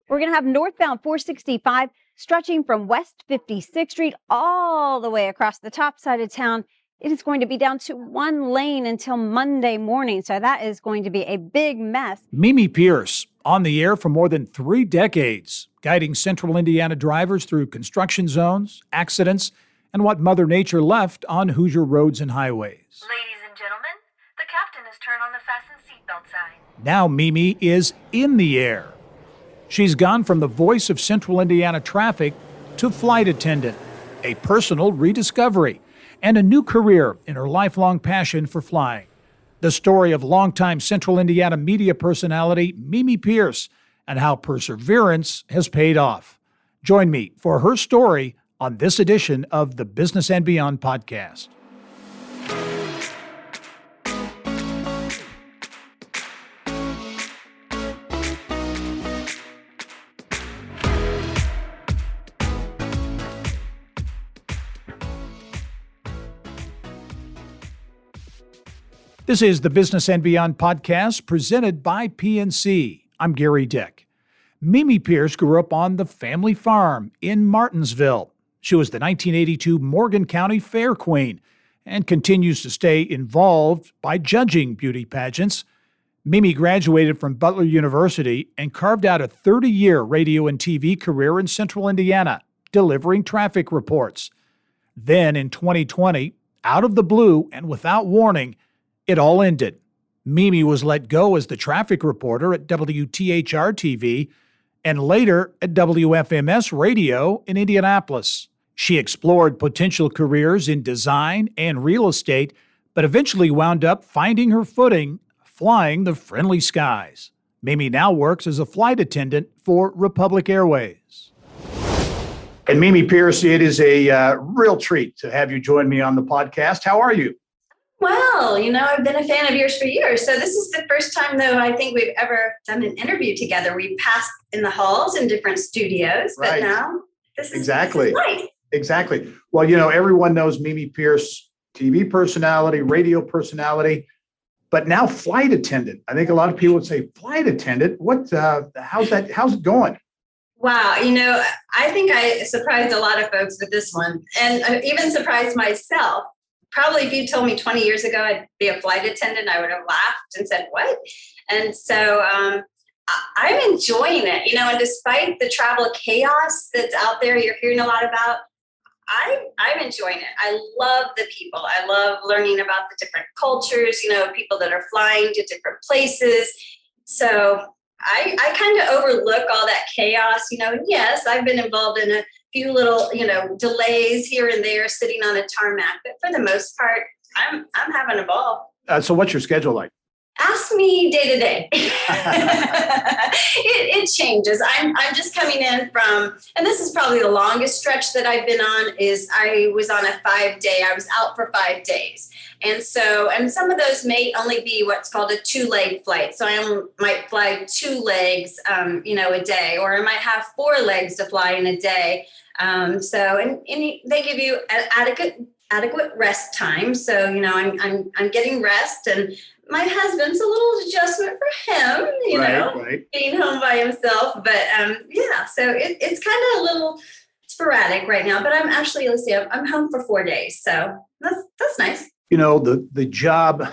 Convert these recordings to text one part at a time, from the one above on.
We're going to have northbound 465 stretching from West 56th Street all the way across the top side of town. It is going to be down to one lane until Monday morning, so that is going to be a big mess. Mimi Pearce, on the air for more than 3 decades, guiding Central Indiana drivers through construction zones, accidents, and what Mother Nature left on Hoosier roads and highways. Ladies and gentlemen, the captain has turned on the fasten seatbelt sign. Now Mimi is in the air. She's gone from the voice of Central Indiana traffic to flight attendant, a personal rediscovery, and a new career in her lifelong passion for flying. The story of longtime Central Indiana media personality Mimi Pearce and how perseverance has paid off. Join me for her story on this edition of the Business and Beyond podcast. This is the Business and Beyond podcast presented by PNC. I'm Gary Dick. Mimi Pearce grew up on the family farm in Martinsville. She was the 1982 Morgan County Fair Queen and continues to stay involved by judging beauty pageants. Mimi graduated from Butler University and carved out a 30-year radio and TV career in Central Indiana, delivering traffic reports. Then in 2020, out of the blue and without warning, it all ended. Mimi was let go as the traffic reporter at WTHR TV and later at WFMS Radio in Indianapolis. She explored potential careers in design and real estate, but eventually wound up finding her footing flying the friendly skies. Mimi now works as a flight attendant for Republic Airways. And Mimi Pearce, it is a real treat to have you join me on the podcast. How are you? Well, I've been a fan of yours for years. So this is the first time, though, I think we've ever done an interview together. We passed in the halls in different studios, but now this is nice. Exactly. Well, everyone knows Mimi Pearce, TV personality, radio personality, but now flight attendant. I think a lot of people would say flight attendant. How's it going? Wow. I think I surprised a lot of folks with this one, and I even surprised myself. Probably if you told me 20 years ago I'd be a flight attendant, I would have laughed and said, what? And so I'm enjoying it, and despite the travel chaos that's out there, you're hearing a lot about, I'm enjoying it. I love the people. I love learning about the different cultures, people that are flying to different places. So I kind of overlook all that chaos, yes, I've been involved in a few little, delays here and there sitting on a tarmac, but for the most part, I'm having a ball. So what's your schedule like? Ask me day to day. It changes. I'm just coming in from, and this is probably the longest stretch that I've been on, is I was on a 5-day, I was out for 5 days. And some of those may only be what's called a 2-leg flight. So I might fly 2 legs, a day, or I might have 4 legs to fly in a day. And they give you adequate rest time. So, I'm getting rest, and my husband's a little adjustment for him, right. Being home by himself. But so it's kind of a little sporadic right now, but I'm actually, I'm home for 4 days. So that's nice. The job,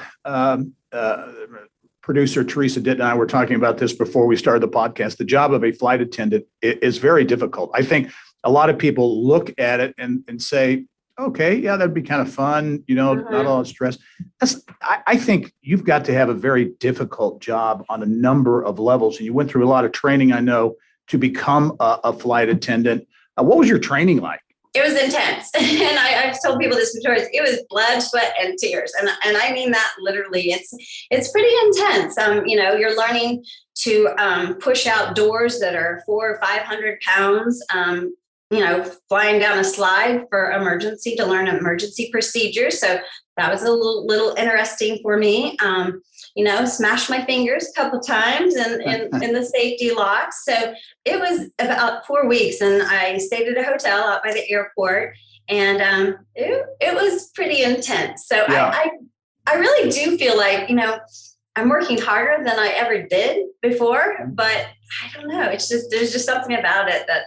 producer Teresa Ditt and I were talking about this before we started the podcast. The job of a flight attendant is very difficult. I think a lot of people look at it and say, okay, yeah, that'd be kind of fun, not a lot of stress. I think you've got to have a very difficult job on a number of levels. And you went through a lot of training, I know, to become a flight attendant. What was your training like? It was intense. And I've told people this before. It was blood, sweat, and tears. And I mean that literally. It's pretty intense. You're learning to push out doors that are 400 or 500 pounds, flying down a slide for emergency to learn emergency procedures. So that was a little interesting for me. Smashed my fingers a couple times in the safety locks. So it was about 4 weeks, and I stayed at a hotel out by the airport, and it was pretty intense. So yeah. I really do feel like, I'm working harder than I ever did before, but I don't know. It's just, there's just something about it that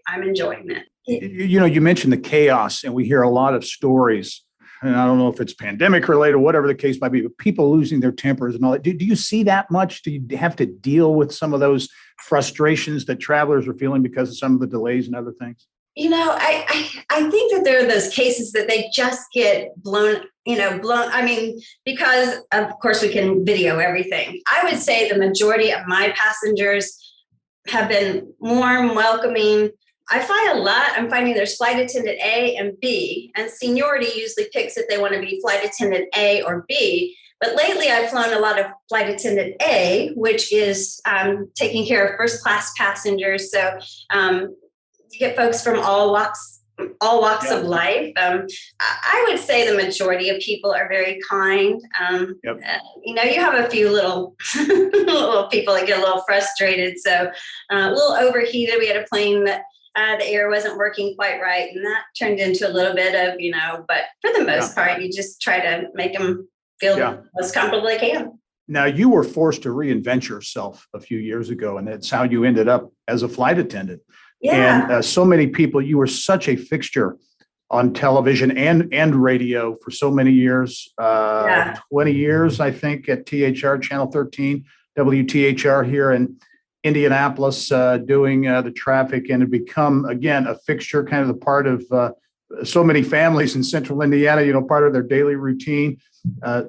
I'm enjoying it. You mentioned the chaos, and we hear a lot of stories, and I don't know if it's pandemic related or whatever the case might be, but people losing their tempers and all that. Do you see that much? Do you have to deal with some of those frustrations that travelers are feeling because of some of the delays and other things? I think that there are those cases that they just get blown. I mean, because of course we can video everything. I would say the majority of my passengers have been warm, welcoming. I fly a lot. I'm finding there's flight attendant A and B, and seniority usually picks if they want to be flight attendant A or B. But lately I've flown a lot of flight attendant A, which is taking care of first class passengers. So you get folks from all walks of life. I would say the majority of people are very kind. You have a few little people that get a little frustrated. So a little overheated. We had a plane that the air wasn't working quite right, and that turned into a little bit of, but for the most part, you just try to make them feel the most comfortable they can. Now, you were forced to reinvent yourself a few years ago, and that's how you ended up as a flight attendant. Yeah. And so many people, you were such a fixture on television and radio for so many years, 20 years, I think, at THR Channel 13, WTHR here in Indianapolis, doing the traffic, and had become, again, a fixture, kind of the part of so many families in central Indiana, part of their daily routine.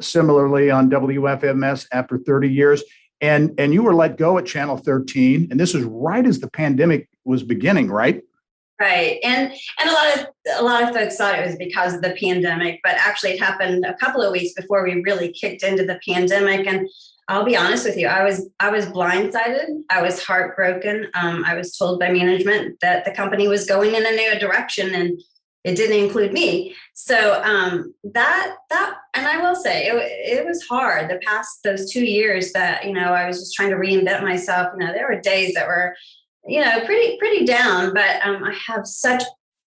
Similarly on WFMS after 30 years. And you were let go at Channel 13. And this was right as the pandemic was beginning, right? Right. And a lot of folks thought it was because of the pandemic, but actually it happened a couple of weeks before we really kicked into the pandemic. And I'll be honest with you, I was blindsided. I was heartbroken. I was told by management that the company was going in a new direction, and it didn't include me. So that, and I will say it was hard the past those 2 years that, I was just trying to reinvent myself. There were days that were, pretty down, but I have such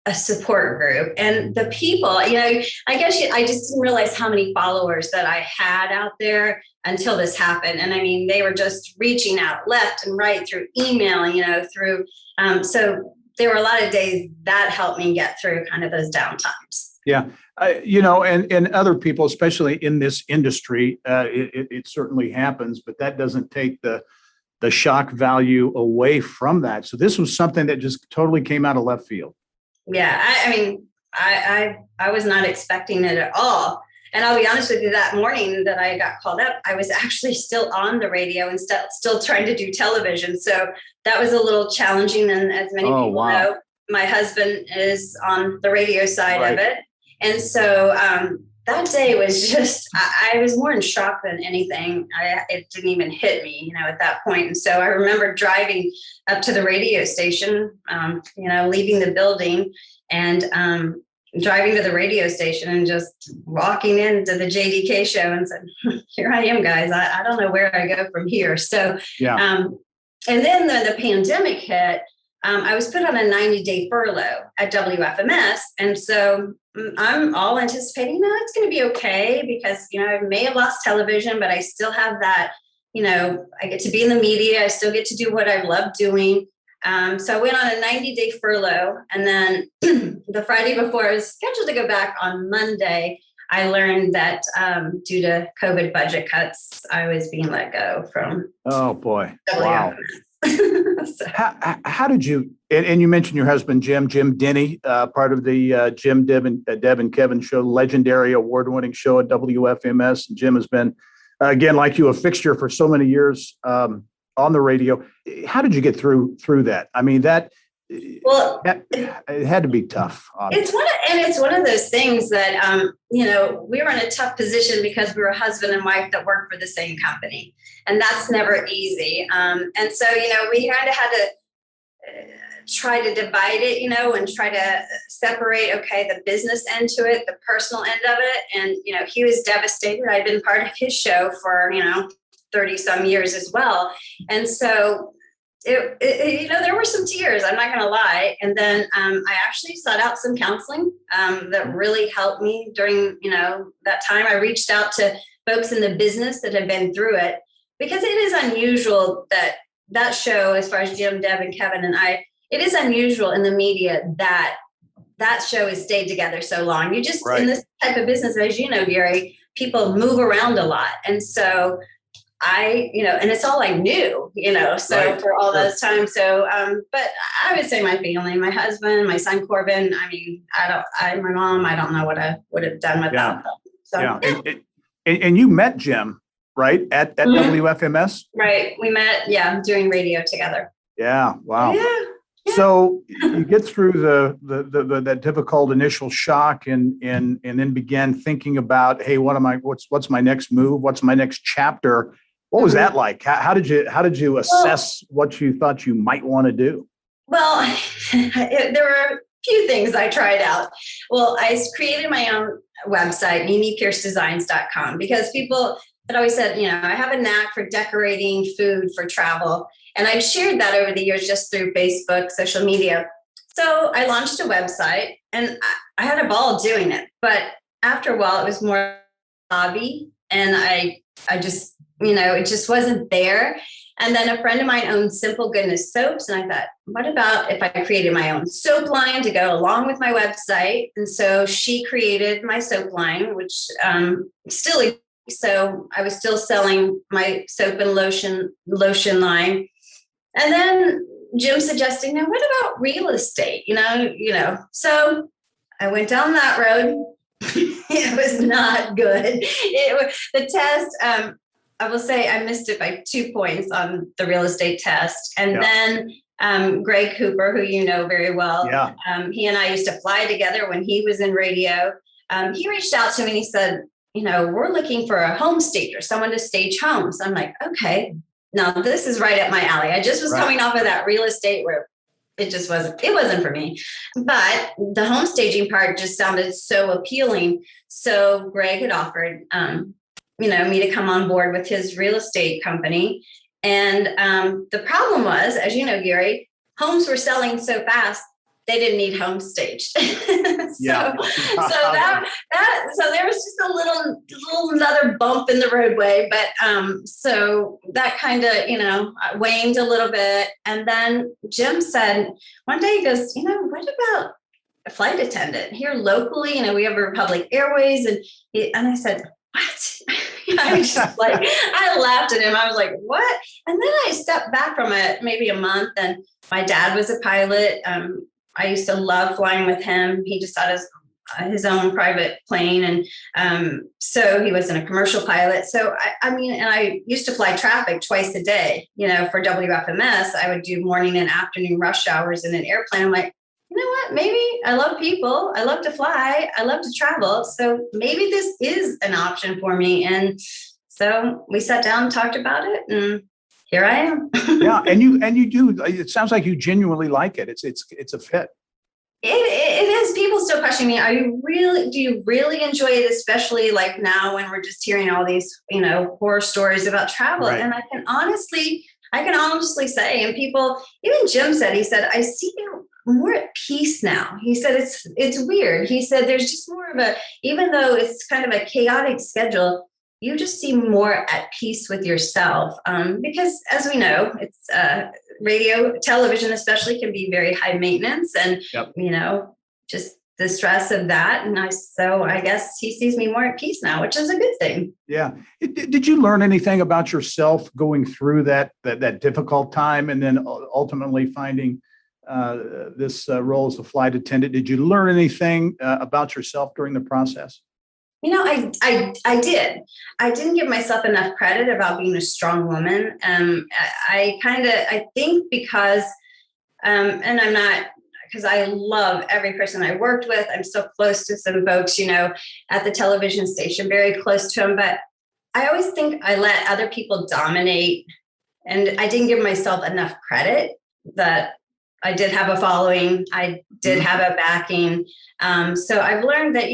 a support group, and the people, I guess I just didn't realize how many followers that I had out there until this happened. And I mean, they were just reaching out left and right through email, through, so there were a lot of days that helped me get through kind of those down times. Yeah. And other people, especially in this industry, it certainly happens, but that doesn't take the shock value away from that. So this was something that just totally came out of left field. Yeah. I was not expecting it at all. And I'll be honest with you, that morning that I got called up, I was actually still on the radio and still trying to do television. So that was a little challenging. And as many people know, my husband is on the radio side of it. And so that day was just, I was more in shock than anything. It didn't even hit me, at that point. And so I remember driving up to the radio station, leaving the building and driving to the radio station and just walking into the JDK show and said, here I am, guys. I don't know where I go from here. So, and then the pandemic hit. I was put on a 90-day furlough at WFMS. And so I'm all anticipating, it's going to be okay because, I may have lost television, but I still have that, I get to be in the media. I still get to do what I love doing. So I went on a 90-day furlough. And then the Friday before I was scheduled to go back on Monday, I learned that due to COVID budget cuts, I was being let go from. Oh, boy. Wow. So. How did you, and you mentioned your husband, Jim Denny, part of the Jim, Deb, and Kevin show, legendary award-winning show at WFMS. Jim has been, again, like you, a fixture for so many years on the radio. How did you get through that? I mean, it had to be tough. It's one of those things that, we were in a tough position because we were husband and wife that worked for the same company. And that's never easy. And so, we kind of had to try to divide it, and try to separate, the business end to it, the personal end of it. And, he was devastated. I'd been part of his show for, 30 some years as well. And so there were some tears, I'm not going to lie. And then I actually sought out some counseling that really helped me during, that time. I reached out to folks in the business that have been through it, because it is unusual that show, as far as Jim, Deb, and Kevin and I, it is unusual in the media that show has stayed together so long. You just, in this type of business, as you know, Gary, people move around a lot. And so and it's all I knew, so for all those times. So, but I would say my family, my husband, my son, Corbin, I mean, my mom, I don't know what I would have done without them. So, yeah. And you met Jim, right? At WFMS? Right. We met, doing radio together. Yeah. Wow. Yeah. So you get through that difficult initial shock and then began thinking about, hey, what's my next move? What's my next chapter? What was that like? How did you assess what you thought you might want to do? Well, there were a few things I tried out. Well, I created my own website, mimipiercedesigns.com, because people had always said, I have a knack for decorating food for travel. And I've shared that over the years just through Facebook, social media. So I launched a website and I had a ball doing it. But after a while, it was more a hobby. And I just, it just wasn't there. And then a friend of mine owned Simple Goodness soaps. And I thought, what about if I created my own soap line to go along with my website? And so she created my soap line, which still, so I was still selling my soap and lotion line. And then Jim suggesting, now what about real estate? So I went down that road. It was not good. The test, I will say I missed it by 2 points on the real estate test. And then Greg Cooper, who you know very well, he and I used to fly together when he was in radio. He reached out to me and he said, we're looking for a home stager, someone to stage homes. I'm like, okay, now this is right up my alley. I just was coming off of that real estate where it wasn't for me. But the home staging part just sounded so appealing. So Greg had offered, me to come on board with his real estate company. And the problem was, as you know, Gary, homes were selling so fast, they didn't need home staged. So there was just a little another bump in the roadway. But so that kind of, waned a little bit. And then Jim said, one day he goes, what about a flight attendant here locally? We have a Republic Airways. And I said, what? I was just like, I laughed at him. I was like, what? And then I stepped back from it maybe a month, and my dad was a pilot. I used to love flying with him. He just got his own private plane. And so he wasn't a commercial pilot. So, and I used to fly traffic twice a day, for WFMS. I would do morning and afternoon rush hours in an airplane. I'm like, you know what, maybe I love people. I love to fly. I love to travel. So maybe this is an option for me. And so we sat down and talked about it, and here I am. Yeah. And you do, it sounds like you genuinely like it. It's a fit. It is. People still question me. Do you really enjoy it? Especially like now when we're just hearing all these, horror stories about travel. Right. And I can honestly say, and people, even Jim said, he said, I see you more at peace now. He said, it's weird. He said, there's just more of even though it's kind of a chaotic schedule, you just seem more at peace with yourself. Because as we know, it's radio, television especially, can be very high maintenance and, just the stress of that. And so I guess he sees me more at peace now, which is a good thing. Yeah. Did you learn anything about yourself going through that difficult time and then ultimately finding this role as a flight attendant? Did you learn anything about yourself during the process? I did. I didn't give myself enough credit about being a strong woman. I think because, and I'm not, because I love every person I worked with. I'm so close to some folks, at the television station, very close to them. But I always think I let other people dominate, and I didn't give myself enough credit that I did have a following. I did have a backing. So I've learned that,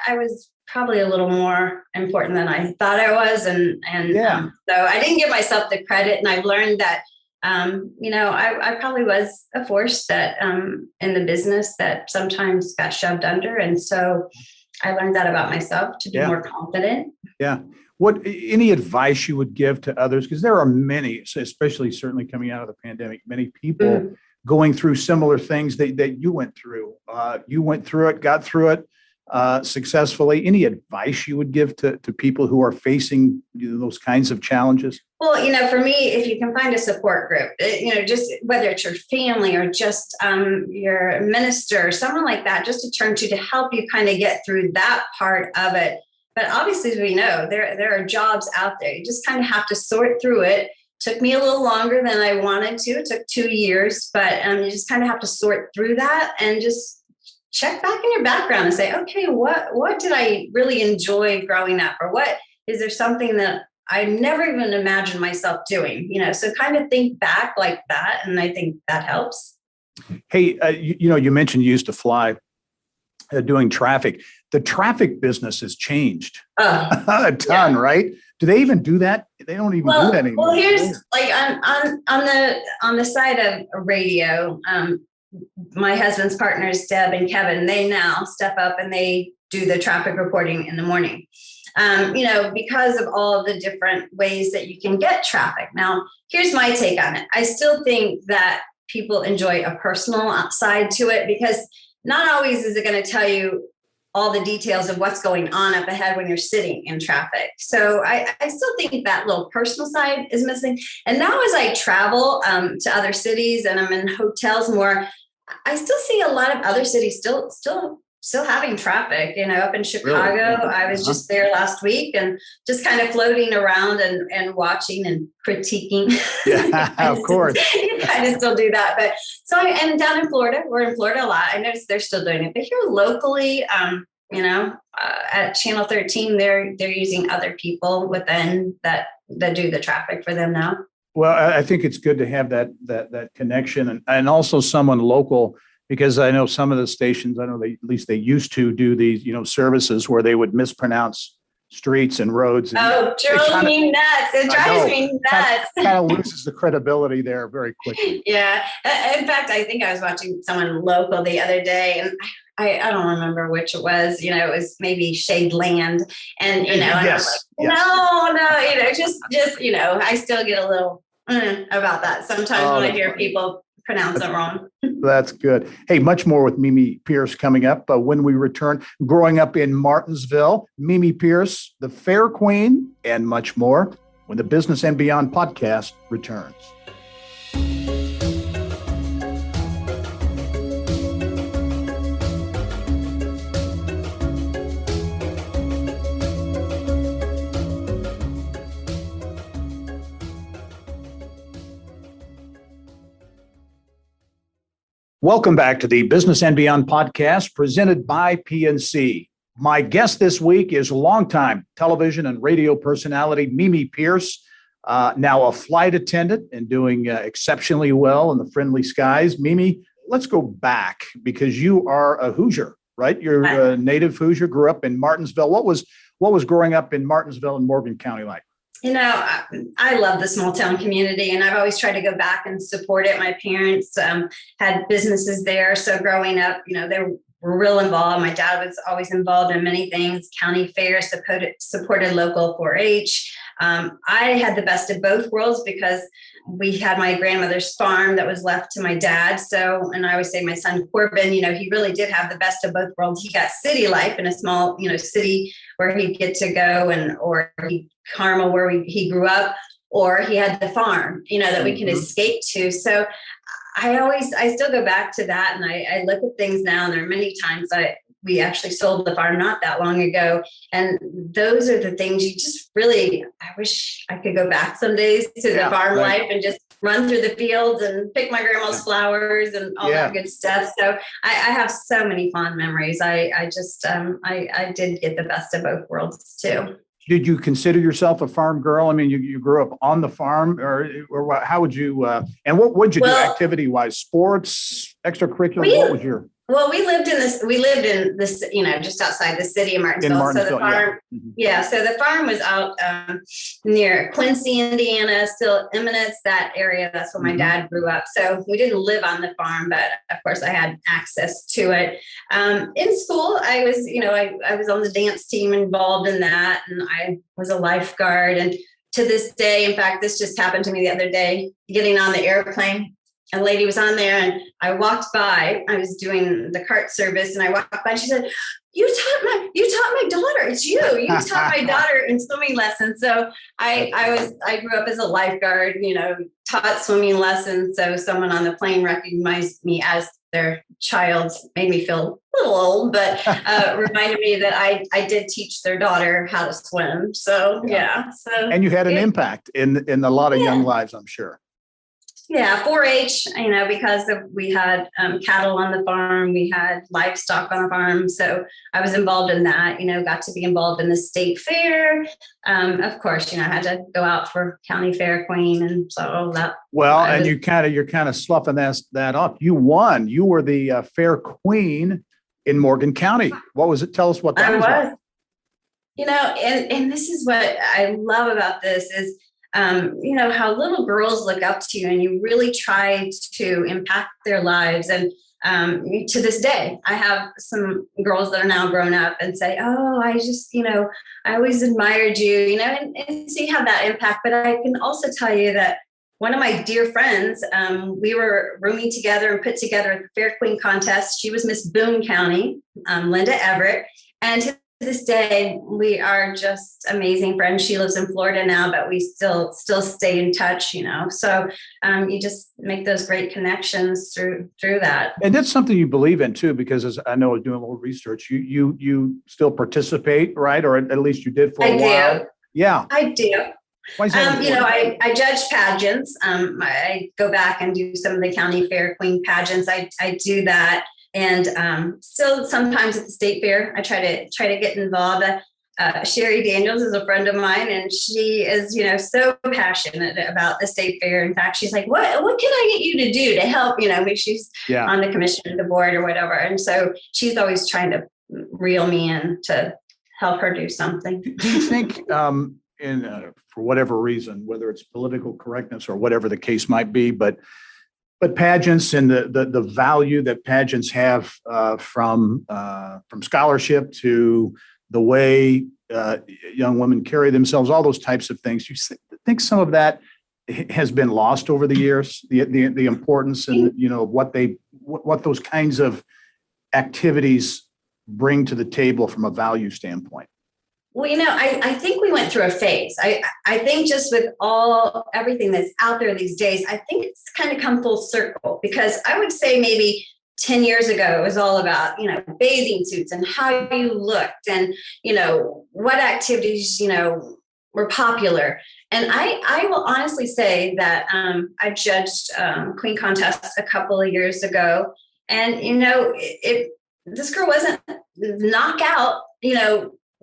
I was probably a little more important than I thought I was. And so I didn't give myself the credit. And I've learned that, I probably was a force that in the business that sometimes got shoved under. And so I learned that about myself to be more confident. Yeah. What any advice you would give to others? Because there are many, especially certainly coming out of the pandemic, many people going through similar things that you went through. You went through it, got through it successfully. Any advice you would give to people who are facing those kinds of challenges? Well, for me, if you can find a support group, just whether it's your family or just your minister, someone like that, just to turn to help you kind of get through that part of it. But obviously, as we know, there are jobs out there. You just kind of have to sort through it. Took me a little longer than I wanted to. It took 2 years, but you just kind of have to sort through that and just check back in your background and say, okay, what did I really enjoy growing up? Or what is there something that I never even imagined myself doing? So kind of think back like that. And I think that helps. Hey, you mentioned you used to fly doing traffic. The traffic business has changed a ton, right? Do they even do that? They don't even do that anymore. Well, here's like on the side of radio, my husband's partners, Deb and Kevin, they now step up and they do the traffic reporting in the morning. Because of all of the different ways that you can get traffic. Now, here's my take on it. I still think that people enjoy a personal side to it, because not always is it going to tell you all the details of what's going on up ahead when you're sitting in traffic. So I still think that little personal side is missing. And now as I travel to other cities and I'm in hotels more, I still see a lot of other cities still having traffic, up in Chicago. Really? I was just there last week and just kind of floating around and watching and critiquing. Yeah, of course. You kind of still do that. But and down in Florida, we're in Florida a lot. I noticed they're still doing it. But here locally, at Channel 13, they're using other people within that do the traffic for them now. Well, I think it's good to have that connection and also someone local. Because I know some of the stations, at least they used to do these, services where they would mispronounce streets and roads. And drove me nuts. It drives me nuts. Kind of loses the credibility there very quickly. Yeah. In fact, I think I was watching someone local the other day, and I don't remember which it was. It was maybe Shade Land, and and I was like, no, just I still get a little about that sometimes when I hear people pronounce it wrong. That's good. Hey, much more with Mimi Pearce coming up when we return. Growing up in Martinsville, Mimi Pearce, the Fair Queen, and much more when the Business and Beyond podcast returns. Welcome back to the Business and Beyond podcast presented by PNC. My guest this week is longtime television and radio personality Mimi Pearce, now a flight attendant and doing exceptionally well in the friendly skies. Mimi, let's go back because you are a Hoosier, right? You're a native Hoosier, grew up in Martinsville. What was growing up in Martinsville and Morgan County like? I love the small town community, and I've always tried to go back and support it. My parents had businesses there. So growing up, they were real involved. My dad was always involved in many things, county fairs, supported local 4-H. I had the best of both worlds because we had my grandmother's farm that was left to my dad. So, and I always say my son Corbin, he really did have the best of both worlds. He got city life in a small, city where he'd get to go or Carmel where he grew up, or he had the farm, that we can escape to. So I still go back to that. And I look at things now, and there are many times we actually sold the farm not that long ago. And those are the things you just really, I wish I could go back some days to the farm life and just run through the fields and pick my grandma's flowers and all that good stuff. So I have so many fond memories. I did get the best of both worlds too. Did you consider yourself a farm girl? I mean, you grew up on the farm, or how would you? And what would you do activity-wise? Sports, extracurricular? What was your? Well, we lived in this, just outside the city of Martinsville. So the farm, yeah. So the farm was out near Quincy, Indiana, still Eminence, that area. That's where my dad grew up. So we didn't live on the farm, but of course I had access to it. In school, I was, I was on the dance team, involved in that, and I was a lifeguard. And to this day, in fact, this just happened to me the other day, getting on the airplane. A lady was on there and I walked by, I was doing the cart service and I walked by and she said, you taught my daughter. It's you taught my daughter in swimming lessons. So I grew up as a lifeguard, taught swimming lessons. So someone on the plane recognized me as their child, made me feel a little old, but reminded me that I did teach their daughter how to swim. So, yeah. So, and you had an impact in a lot of young lives, I'm sure. Yeah, 4-H, because we had cattle on the farm, we had livestock on the farm. So I was involved in that, got to be involved in the state fair. Of course, I had to go out for county fair queen and so all that. Well, and you're kind of sloughing that up. You won. You were the fair queen in Morgan County. What was it? Tell us what that was like. And this is what I love about this is, how little girls look up to you and you really try to impact their lives. And to this day, I have some girls that are now grown up and say, oh, I just, I always admired you, and so you have that impact. But I can also tell you that one of my dear friends, we were rooming together and put together a Fair Queen contest. She was Miss Boone County, Linda Everett. And to this day, we are just amazing friends. She lives in Florida now, but we still stay in touch, So you just make those great connections through that. And that's something you believe in too, because as I know, doing a little research, you still participate, right? Or at least you did for a while. Do. Yeah, I do. Why is that important? I judge pageants. I go back and do some of the county fair queen pageants. I do that. And still sometimes at the state fair, I try to get involved. Sherry Daniels is a friend of mine, and she is, so passionate about the state fair. In fact, she's like, what can I get you to do to help? Maybe she's on the commission of the board or whatever. And so she's always trying to reel me in to help her do something. Do you think for whatever reason, whether it's political correctness or whatever the case might be, but pageants and the value that pageants have from scholarship to the way young women carry themselves, all those types of things, you think some of that has been lost over the years, the importance and what those kinds of activities bring to the table from a value standpoint? Well, I think we went through a phase. I think just with everything that's out there these days, I think it's kind of come full circle, because I would say maybe 10 years ago, it was all about, bathing suits and how you looked and, what activities, were popular. And I will honestly say that I judged Queen Contest a couple of years ago. And, this girl wasn't knockout,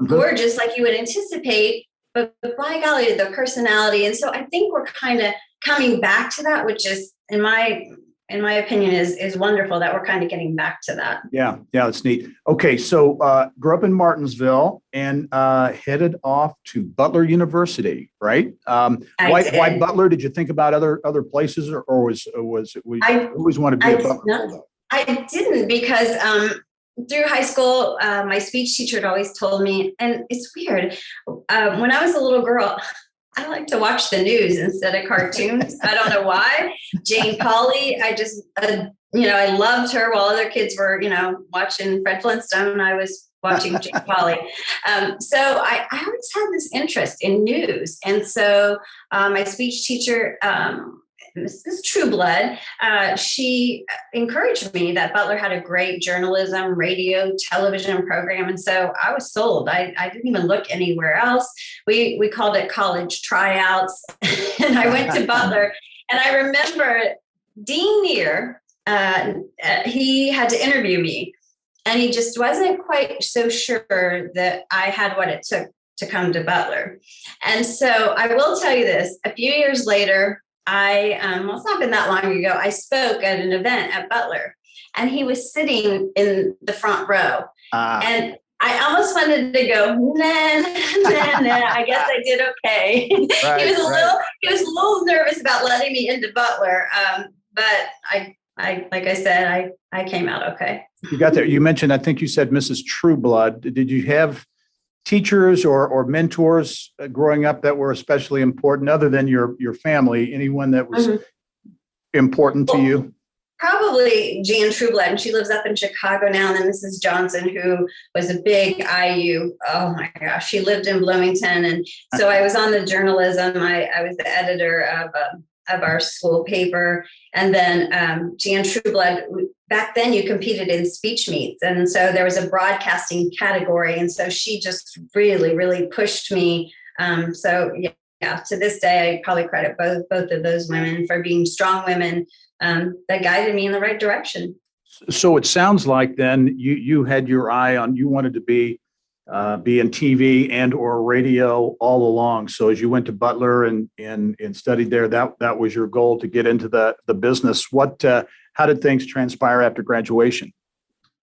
gorgeous like you would anticipate, but by golly, the personality. And so I think we're kind of coming back to that, which is, in my opinion, is wonderful that we're kind of getting back to that. Yeah, that's neat. Okay, so grew up in Martinsville and headed off to Butler University, right? Why Butler? Did you think about other places, or was it I always want to be a Butler? I didn't, because through high school, my speech teacher had always told me, and it's weird, when I was a little girl, I like to watch the news instead of cartoons. I don't know why. Jane Pauley, I just, I loved her while other kids were, watching Fred Flintstone. I was watching Jane Pauley. So I always had this interest in news. And so my speech teacher, Mrs. Trueblood, she encouraged me that Butler had a great journalism, radio, television program. And so I was sold. I didn't even look anywhere else. We called it college tryouts. And I went to Butler. And I remember Dean Neer, he had to interview me. And he just wasn't quite so sure that I had what it took to come to Butler. And so I will tell you this, a few years later, it's not been that long ago, I spoke at an event at Butler. and he was sitting in the front row. Ah. And I almost wanted to go, nah. I guess I did okay. Right, he was a little nervous about letting me into Butler, but I like I said, I came out okay. You got there. You mentioned, I think you said Mrs. Trueblood. Did you have teachers or mentors growing up that were especially important, other than your family? Anyone that was important to you? Probably Jan Trueblood, and she lives up in Chicago now. And then Mrs. Johnson, who was a big IU. Oh my gosh, she lived in Bloomington, and so I was on the journalism. I was the editor of our school paper, and then Jan Trueblood. Back then, you competed in speech meets, and so there was a broadcasting category, and so she just really, really pushed me. So yeah, to this day, I probably credit both of those women for being strong women that guided me in the right direction. So it sounds like then you had your eye on, you wanted to be in TV and or radio all along. So as you went to Butler and studied there, that was your goal, to get into the business. How did things transpire after graduation?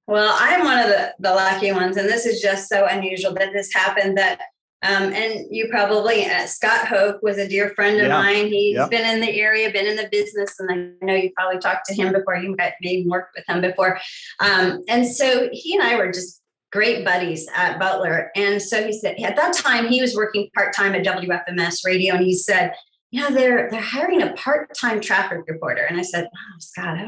Well, I'm one of the lucky ones, and this is just so unusual that this happened. That and you probably, Scott Hoke was a dear friend of mine. He's been in the area, been in the business, and I know you probably talked to him before. You maybe worked with him before, and so he and I were just great buddies at Butler. And so he said, at that time he was working part-time at WFMS radio, and he said, they're hiring a part-time traffic reporter. And I said, oh, Scott, I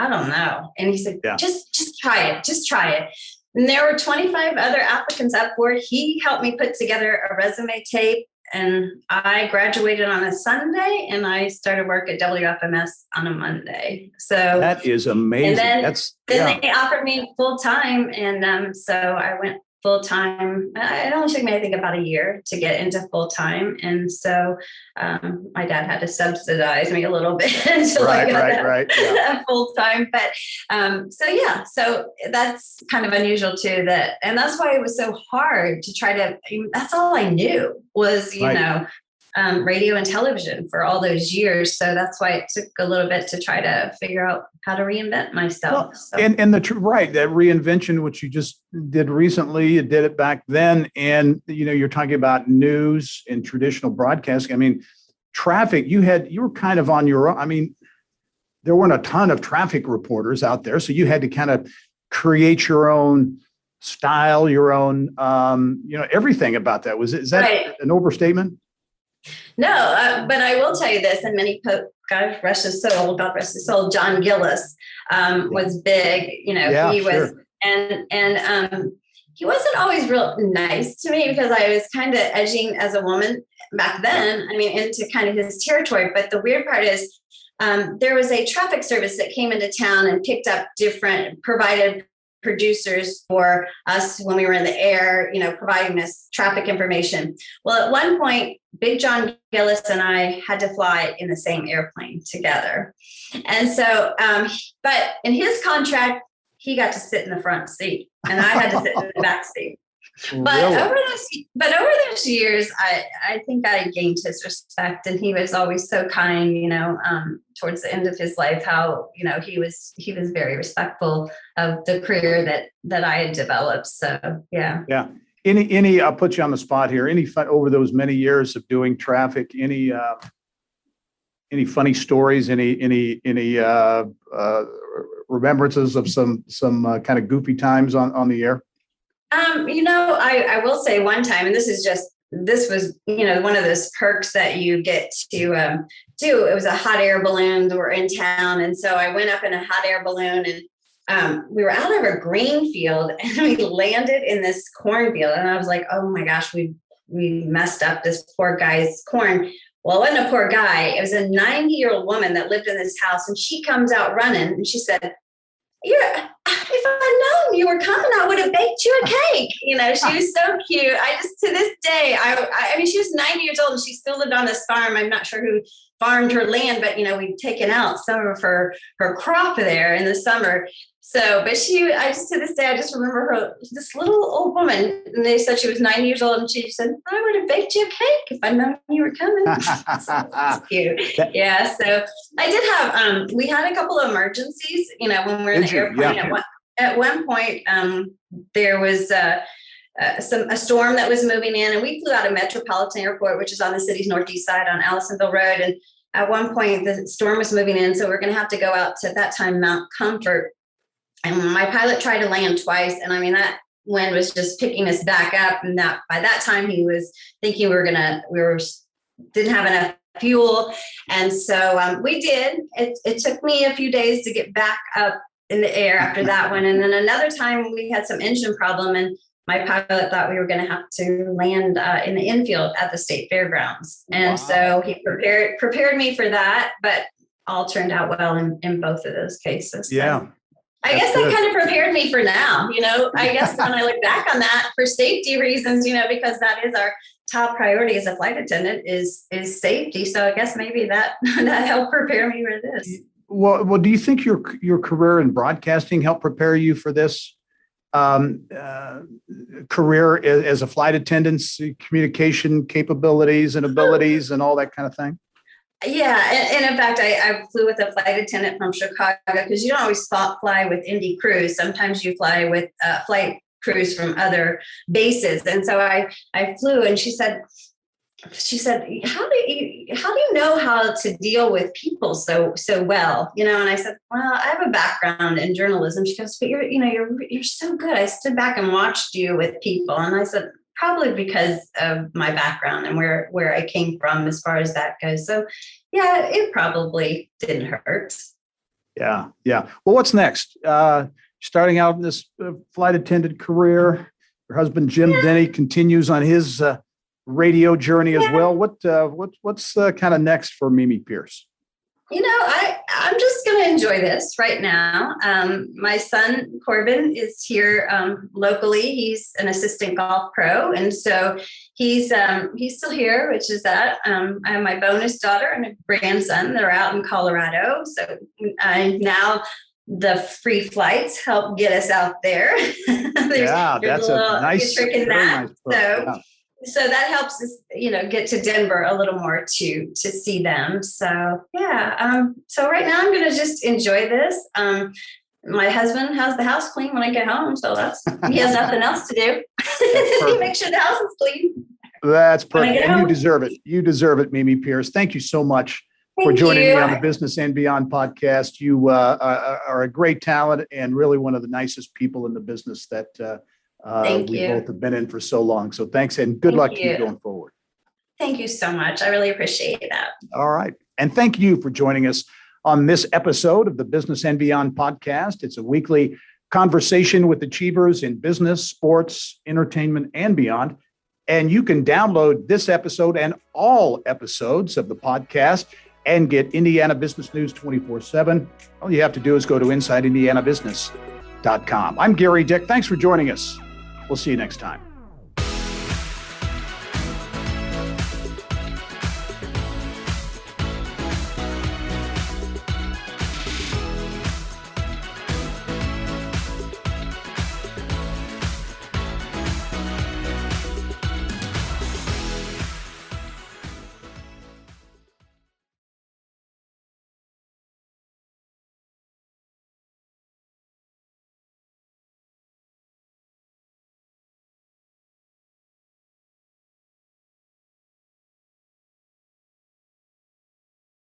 don't know. And he said, just try it. And there were 25 other applicants up for it. He helped me put together a resume tape, and I graduated on a Sunday, and I started work at WFMS on a Monday. So that is amazing. And then they offered me full time, and so I went full time. It only took me, I think, about a year to get into full time, and so my dad had to subsidize me a little bit until I got that full time. But so that's kind of unusual too. And that's why it was so hard to try to. That's all I knew was radio and television for all those years. So that's why it took a little bit to try to figure out how to reinvent myself. Well, and that reinvention, which you just did recently, you did it back then. And, you're talking about news and traditional broadcasting. I mean, traffic, you were kind of on your own. I mean, there weren't a ton of traffic reporters out there. So you had to kind of create your own style, your own, everything about that. Is that an overstatement? No, but I will tell you this, and God rest his soul, John Gillis was big, he was, and he wasn't always real nice to me because I was kind of edging as a woman back then, into kind of his territory. But the weird part is there was a traffic service that came into town and picked up provided producers for us when we were in the air, providing us traffic information. Well, at one point, Big John Gillis and I had to fly in the same airplane together. And so, but in his contract, he got to sit in the front seat and I had to sit in the back seat. But over those years, I think I gained his respect, and he was always so kind, towards the end of his life, how, he was very respectful of the career that I had developed. So, yeah. Yeah. Any, I'll put you on the spot here. Any fun over those many years of doing traffic, any funny stories, any remembrances of some kind of goofy times on the air? I will say one time, and this was, one of those perks that you get to do. It was a hot air balloon. We're in town. And so I went up in a hot air balloon, and we were out of a green field, and we landed in this cornfield. And I was like, oh my gosh, we messed up this poor guy's corn. Well, it wasn't a poor guy. It was a 90-year-old woman that lived in this house, and she comes out running, and she said, if I'd known you were coming, I would have baked you a cake. She was so cute. To this day, she was 90 years old and she still lived on this farm. I'm not sure who farmed her land, but we'd taken out some of her crop there in the summer. So, but I just, to this day, I just remember her, this little old woman, and they said she was 9 years old, and she said, I would have baked you a cake if I'd known you were coming. So that's cute. Yeah. So I did have, we had a couple of emergencies, when we were in the airplane. Yeah. At one point, there was a storm that was moving in, and we flew out of Metropolitan Airport, which is on the city's northeast side on Allisonville Road. And at one point, the storm was moving in, so we're going to have to go out to, at that time, Mount Comfort. And my pilot tried to land twice. And I mean, that wind was just picking us back up. And that by that time he was thinking didn't have enough fuel. And so we did. It took me a few days to get back up in the air after that one. And then another time we had some engine problem, and my pilot thought we were going to have to land in the infield at the state fairgrounds. And so he prepared me for that, but all turned out well in both of those cases. Yeah. So I guess that kind of prepared me for now, I guess when I look back on that for safety reasons, because that is our top priority as a flight attendant is safety. So I guess maybe that helped prepare me for this. Well, do you think your career in broadcasting helped prepare you for this career as a flight attendant, communication capabilities and abilities and all that kind of thing? Yeah. And in fact, I flew with a flight attendant from Chicago, because you don't always fly with Indy crews. Sometimes you fly with flight crews from other bases. And so I flew, and she said, how do you know how to deal with people so well? And I said, well, I have a background in journalism. She goes, but you're so good. I stood back and watched you with people. And I said, probably because of my background and where I came from as far as that goes. So yeah, it probably didn't hurt. Yeah. Well, what's next? Starting out in this flight attendant career, your husband, Jim Denny, continues on his radio journey as well. What's kind of next for Mimi Pearce? I'm just going to enjoy this right now. My son, Corbin, is here locally. He's an assistant golf pro. And so he's still here, which is that. I have my bonus daughter and a grandson that are out in Colorado. So now the free flights help get us out there. there's that's a nice trick in that. Nice So that helps us, get to Denver a little more to see them. So yeah. So right now I'm going to just enjoy this. My husband has the house clean when I get home, so he has nothing else to do. He makes sure the house is clean. That's perfect. And you deserve it. You deserve it, Mimi Pearce. Thank you so much for joining me on the Business and Beyond podcast. You are a great talent and really one of the nicest people in the business that we both have been in for so long. So thanks, and good luck to you going forward. Thank you so much. I really appreciate that. All right. And thank you for joining us on this episode of the Business and Beyond podcast. It's a weekly conversation with achievers in business, sports, entertainment, and beyond. And you can download this episode and all episodes of the podcast and get Indiana Business News 24/7. All you have to do is go to InsideIndianaBusiness.com. I'm Gary Dick. Thanks for joining us. We'll see you next time.